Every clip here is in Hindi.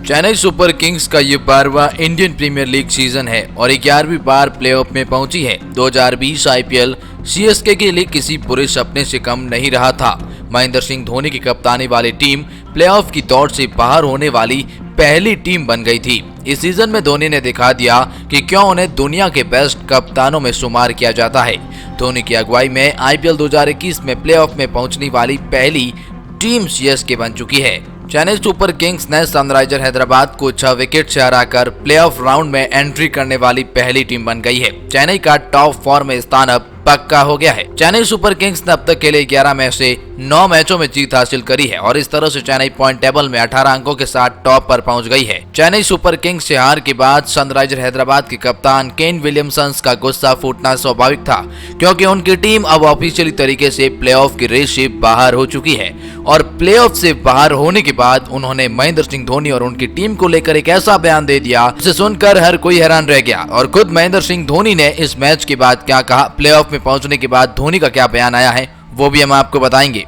चेन्नई सुपर किंग्स का ये 12वां इंडियन प्रीमियर लीग सीजन है और 11वीं बार प्लेऑफ में पहुंची है। 2020 आईपीएल सीएसके के लिए किसी बुरे सपने से कम नहीं रहा था। महेंद्र सिंह धोनी की कप्तानी वाली टीम प्लेऑफ की दौड़ से बाहर होने वाली पहली टीम बन गई थी। इस सीजन में धोनी ने दिखा दिया कि क्यों उन्हें दुनिया के बेस्ट कप्तानों में शुमार किया जाता है। धोनी की अगुवाई में आईपीएल 2021 में प्लेऑफ में पहुंचने वाली पहली टीम सीएसके बन चुकी है। चेन्नई सुपर किंग्स ने सनराइजर हैदराबाद को 6 विकेट से हराकर प्लेऑफ राउंड में एंट्री करने वाली पहली टीम बन गई है। चेन्नई का टॉप 4 में स्थान अब पक्का हो गया है। चेन्नई सुपर किंग्स ने अब तक के लिए 11 में से 9 मैचों में जीत हासिल करी है और इस तरह से चेन्नई पॉइंट टेबल में 18 अंकों के साथ टॉप पर पहुंच गई है। चेन्नई सुपर किंग्स से हार के बाद सनराइजर हैदराबाद के कप्तान केन विलियमसन का गुस्सा फूटना स्वाभाविक था, क्योंकि उनकी टीम अब ऑफिशियली तरीके से प्लेऑफ की रेस से बाहर हो चुकी है और प्लेऑफ से बाहर होने के बाद उन्होंने महेंद्र सिंह धोनी और उनकी टीम को लेकर एक ऐसा बयान दे दिया जिसे सुनकर हर कोई हैरान रह गया। और खुद महेंद्र सिंह धोनी ने इस मैच के बाद क्या कहा, प्लेऑफ में पहुंचने के बाद धोनी का क्या बयान आया है, वो भी हम आपको बताएंगे।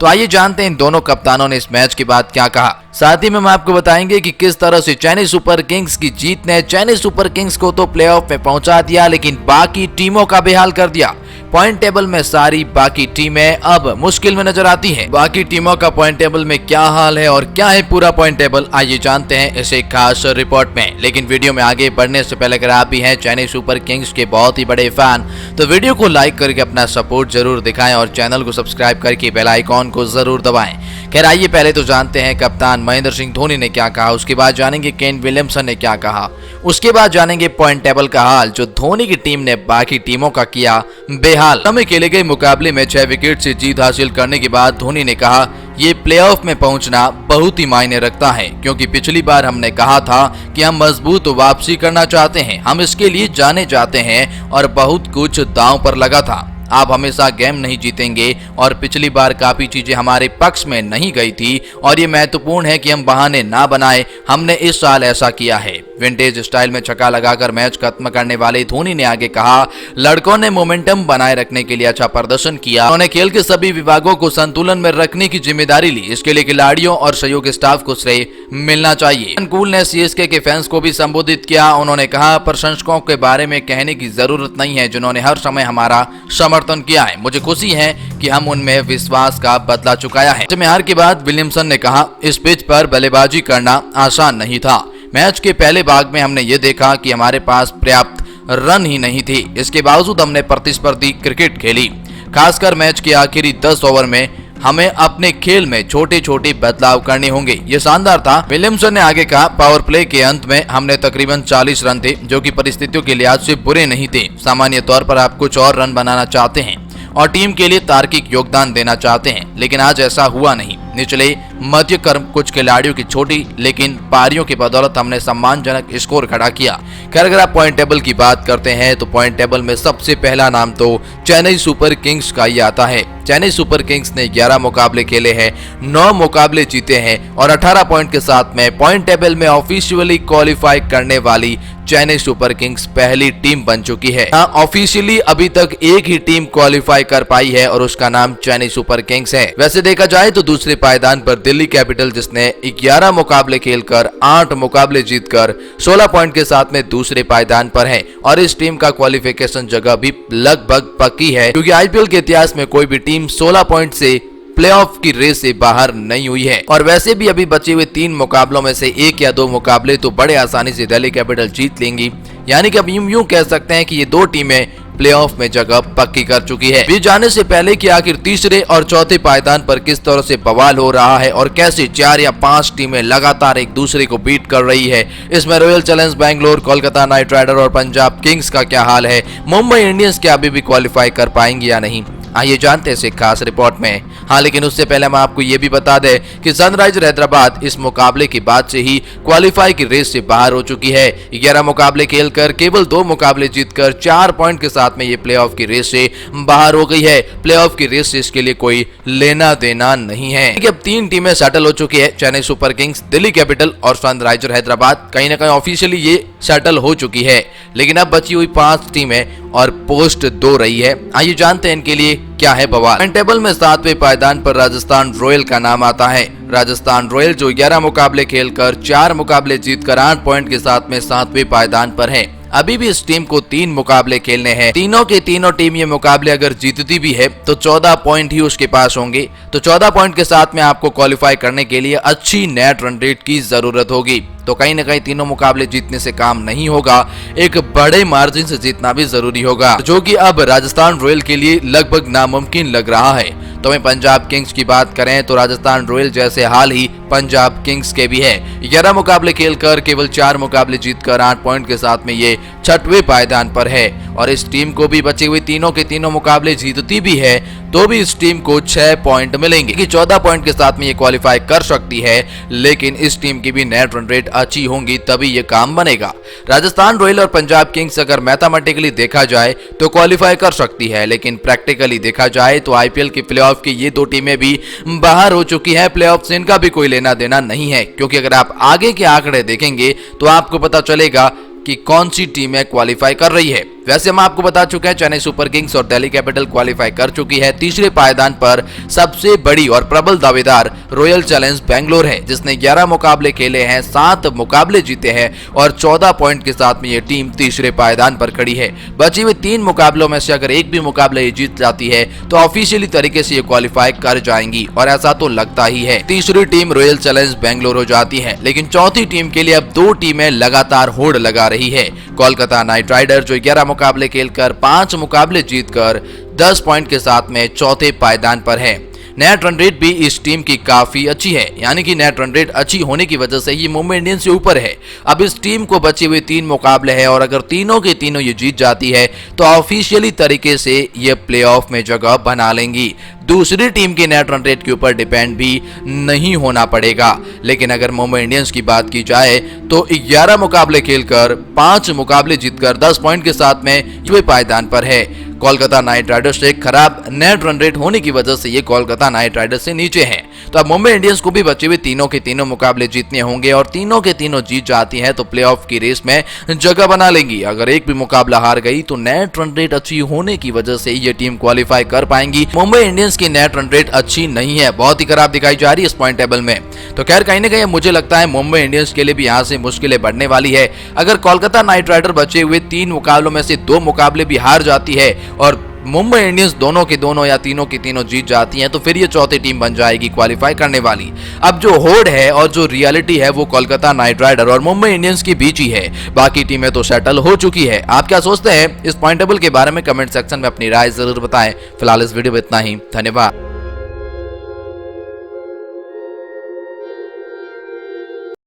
तो आइए जानते हैं इन दोनों कप्तानों ने इस मैच के बाद क्या कहा। साथ ही में हम आपको बताएंगे कि किस तरह से चेन्नई सुपर किंग्स की जीत ने चेन्नई सुपर किंग्स को तो प्लेऑफ में पहुंचा दिया, लेकिन बाकी टीमों का बेहाल कर दिया। पॉइंट टेबल में सारी बाकी टीमें अब मुश्किल में नजर आती हैं। बाकी टीमों का पॉइंट टेबल में क्या हाल है और क्या है पूरा पॉइंट टेबल, आइए जानते हैं इस एक खास रिपोर्ट में। लेकिन वीडियो में आगे बढ़ने से पहले अगर आप भी हैं चेन्नई सुपर किंग्स के बहुत ही बड़े फैन, तो वीडियो को लाइक करके अपना सपोर्ट जरूर दिखाएं और चैनल को सब्सक्राइब करके बेल आइकॉन को जरूर दबाएं। खैर आइए पहले तो जानते हैं कप्तान महेंद्र सिंह धोनी ने क्या कहा, उसके बाद जानेंगे केन विलियमसन ने क्या कहा, उसके बाद जानेंगे पॉइंट टेबल का हाल जो धोनी की टीम ने बाकी टीमों का किया बेहाल। हमें खेले गए मुकाबले में 6 विकेट से जीत हासिल करने के बाद धोनी ने कहा, ये प्लेऑफ में पहुंचना बहुत ही मायने रखता है, क्योंकि पिछली बार हमने कहा था कि हम मजबूत वापसी करना चाहते हैं, हम इसके लिए जाने जाते हैं और बहुत कुछ दांव पर लगा था। आप हमेशा गेम नहीं जीतेंगे और पिछली बार काफी चीजें हमारे पक्ष में नहीं गई थी और ये महत्वपूर्ण है कि हम बहाने ना बनाए। हमने इस साल ऐसा किया है। विंटेज स्टाइल में छक्का लगाकर मैच खत्म करने वाले धोनी ने आगे कहा, लड़कों ने मोमेंटम बनाए रखने के लिए अच्छा प्रदर्शन किया। उन्होंने खेल के सभी विभागों को संतुलन में रखने की जिम्मेदारी ली। इसके लिए खिलाड़ियों और सहयोगी स्टाफ को श्रेय मिलना चाहिए। अनुकूल ने सीएसके के फैंस को भी संबोधित किया। उन्होंने कहा, प्रशंसकों के बारे में कहने की जरूरत नहीं है जिन्होंने हर समय हमारा समर्थन किया है। मुझे खुशी है कि हम उनमें विश्वास का बदला चुकाया है। हार के बाद विलियमसन ने कहा, इस पिच पर बल्लेबाजी करना आसान नहीं था। मैच के पहले भाग में हमने ये देखा कि हमारे पास पर्याप्त रन ही नहीं थे। इसके बावजूद हमने प्रतिस्पर्धी क्रिकेट खेली। खासकर मैच के आखिरी 10 ओवर में हमें अपने खेल में छोटे छोटे बदलाव करने होंगे। ये शानदार था। विलियमसन ने आगे कहा, पावर प्ले के अंत में हमने तकरीबन 40 रन थे, जो कि परिस्थितियों के लिहाज से बुरे नहीं थे। सामान्य तौर पर आप कुछ और रन बनाना चाहते हैं और टीम के लिए तार्किक योगदान देना चाहते हैं, लेकिन आज ऐसा हुआ नहीं। निचले मध्य क्रम कुछ खिलाड़ियों की छोटी लेकिन पारियों की बदौलत हमने सम्मानजनक स्कोर खड़ा किया। खैर अगर आप पॉइंट टेबल की बात करते हैं तो पॉइंट टेबल में सबसे पहला नाम तो चेन्नई सुपर किंग्स का ही आता है। चेन्नई सुपर किंग्स ने 11 मुकाबले खेले हैं, 9 मुकाबले जीते हैं और 18 पॉइंट के साथ में पॉइंट टेबल में ऑफिशियली क्वालिफाई करने वाली चेन्नई सुपर किंग्स पहली टीम बन चुकी है। ऑफिशियली अभी तक एक ही टीम क्वालिफाई कर पाई है और उसका नाम चेन्नई सुपर किंग्स है। वैसे देखा जाए तो दूसरे पायदान पर दिल्ली कैपिटल, जिसने 11 मुकाबले खेलकर 8 मुकाबले जीतकर 16 पॉइंट के साथ में दूसरे पायदान पर है और इस टीम का क्वालिफिकेशन जगह भी लगभग पक्की है, क्योंकि आईपीएल के इतिहास में कोई भी टीम 16 पॉइंट से प्लेऑफ की रेस से बाहर नहीं हुई है। और वैसे भी अभी बचे हुए 3 मुकाबलों में से 1 या 2 मुकाबले तो बड़े आसानी से दिल्ली कैपिटल जीत लेंगी, यानी कि अब यूं कह सकते हैं कि ये 2 टीमें प्लेऑफ में जगह पक्की कर चुकी है। भी जाने से पहले कि आखिर तीसरे और चौथे पायदान पर किस तरह से बवाल हो रहा है और कैसे 4 या 5 टीमें लगातार एक दूसरे को बीट कर रही है, इसमें Royal Challengers Bangalore, Kolkata Knight Rider और पंजाब किंग्स का क्या हाल है, मुंबई इंडियंस क्या अभी भी क्वालिफाई कर पाएंगे या नहीं, आइए जानते हैं इस एक खास रिपोर्ट में। हाँ, लेकिन उससे पहले हम आपको ये भी बता दें कि सनराइजर हैदराबाद इस मुकाबले के बाद से ही क्वालिफाई की रेस से बाहर हो चुकी है। 11 मुकाबले खेलकर केवल 2 मुकाबले जीतकर 4 पॉइंट के साथ में ये प्लेऑफ की रेस से बाहर हो गई है। प्लेऑफ की रेस से इसके लिए कोई लेना देना नहीं है। अब 3 टीमें सेटल हो चुकी है, Chennai super Kings, Delhi capital और सनराइजर हैदराबाद। कहीं ना कहीं ऑफिशियली ये सेटल हो चुकी है। लेकिन अब बची हुई 5 टीमें और पोस्ट 2 रही है। आइए जानते हैं इनके लिए क्या है बवाल। पॉइंट टेबल में 7वें पायदान पर राजस्थान रॉयल का नाम आता है। राजस्थान रॉयल जो 11 मुकाबले खेलकर 4 मुकाबले जीतकर 8 पॉइंट के साथ में 7वें पायदान पर है। अभी भी इस टीम को 3 मुकाबले खेलने हैं। तीनों के तीनों टीम ये मुकाबले अगर जीतती भी है तो 14 पॉइंट ही उसके पास होंगे। तो 14 पॉइंट के साथ में आपको क्वालिफाई करने के लिए अच्छी नेट रन रेट की जरूरत होगी। तो कहीं ना कहीं तीनों मुकाबले जीतने से काम नहीं होगा, एक बड़े मार्जिन से जीतना भी जरूरी होगा, जो कि अब राजस्थान रॉयल के लिए लगभग नामुमकिन लग रहा है। तो वहीं पंजाब किंग्स की बात करें तो राजस्थान रॉयल जैसे हाल ही पंजाब किंग्स के भी है। 11 मुकाबले खेलकर केवल 4 मुकाबले जीतकर 8 पॉइंट के साथ में ये 6वें पायदान पर है। और इस टीम को भी बचे हुए तीनों के तीनों मुकाबले जीतती भी है तो भी इस टीम को 6 पॉइंट मिलेंगे कि 14 पॉइंट के साथ में ये क्वालिफाई कर सकती है। लेकिन इस टीम की भी नेट रन रेट अच्छी होंगी तभी ये काम बनेगा। राजस्थान रॉयल और पंजाब किंग्स अगर मैथमेटिकली देखा जाए तो क्वालिफाई कर सकती है, लेकिन प्रैक्टिकली देखा जाए तो आईपीएल की प्लेऑफ की ये 2 टीमें भी बाहर हो चुकी हैं। प्लेऑफ से इनका भी कोई लेना देना नहीं है, क्योंकि अगर आप आगे के आंकड़े देखेंगे तो आपको पता चलेगा कि कौन सी टीमें क्वालिफाई कर रही है। वैसे हम आपको बता चुके हैं चेन्नई सुपर किंग्स और दिल्ली कैपिटल क्वालिफाई कर चुकी है। तीसरे पायदान पर सबसे बड़ी और प्रबल दावेदार रॉयल चैलेंज बेंगलोर है, जिसने 11 मुकाबले खेले हैं, 7 मुकाबले जीते हैं और 14 पॉइंट के साथ में ये टीम तीसरे पायदान पर खड़ी है। बची हुई 3 मुकाबलों में से अगर एक भी मुकाबला ये जीत जाती है तो ऑफिशियली तरीके से ये क्वालिफाई कर जाएंगी, और ऐसा तो लगता ही है। तीसरी टीम रॉयल चैलेंज बेंगलोर हो जाती है, लेकिन चौथी टीम के लिए अब 2 टीमें लगातार होड़ लगा रही है। कोलकाता नाइट राइडर जो 11 मुकाबले खेलकर 5 मुकाबले जीतकर 10 पॉइंट के साथ में चौथे पायदान पर है। नेट रन रेट भी इस टीम की काफी अच्छी है, यानी कि नेट रन रेट अच्छी होने की वजह से ये मुंबई इंडियंस से ऊपर है। अब इस टीम को बचे हुए 3 मुकाबले हैं और अगर तीनों के तीनों ये जीत जाती है तो ऑफिशियली तरीके से ये प्लेऑफ में जगह बना लेंगी। दूसरी टीम की नेट रन रेट के ऊपर डिपेंड भी नहीं होना पड़ेगा। लेकिन अगर मुंबई इंडियंस की बात की जाए तो 11 मुकाबले खेलकर 5 मुकाबले जीतकर 10 पॉइंट के साथ में ये पायदान पर है। कोलकाता नाइट राइडर्स से खराब नेट रन रेट होने की वजह से ये कोलकाता नाइट राइडर्स से नीचे हैं। तो अब मुंबई इंडियंस को भी बचे हुए तीनों के तीनों मुकाबले जीतने होंगे और तीनों के तीनों जीत जाती हैं तो प्लेऑफ की रेस में जगह बना लेंगी। अगर एक भी मुकाबला हार गई तो नेट रन रेट अच्छी होने की वजह से ये टीम क्वालिफाई कर पाएंगी। मुंबई इंडियंस की नेट रन रेट अच्छी नहीं है, बहुत ही खराब दिखाई जा रही है इस पॉइंट टेबल में। तो खैर कहीं ना कहीं मुझे लगता है मुंबई इंडियंस के लिए भी यहाँ से मुश्किलें बढ़ने वाली है। अगर कोलकाता नाइट राइडर बचे हुए 3 मुकाबलों में से 2 मुकाबले भी हार जाती है और मुंबई इंडियंस दोनों के दोनों या तीनों की तीनों जीत जाती हैं तो फिर ये चौथी टीम बन जाएगी क्वालिफाई करने वाली। अब जो होड़ है और जो रियलिटी है वो कोलकाता नाइट राइडर और मुंबई इंडियंस के बीच ही है, बाकी टीमें तो सेटल हो चुकी है। आप क्या सोचते हैं इस पॉइंट टेबल के बारे में? कमेंट सेक्शन में अपनी राय जरूर बताएं। फिलहाल इस वीडियो में इतना ही, धन्यवाद।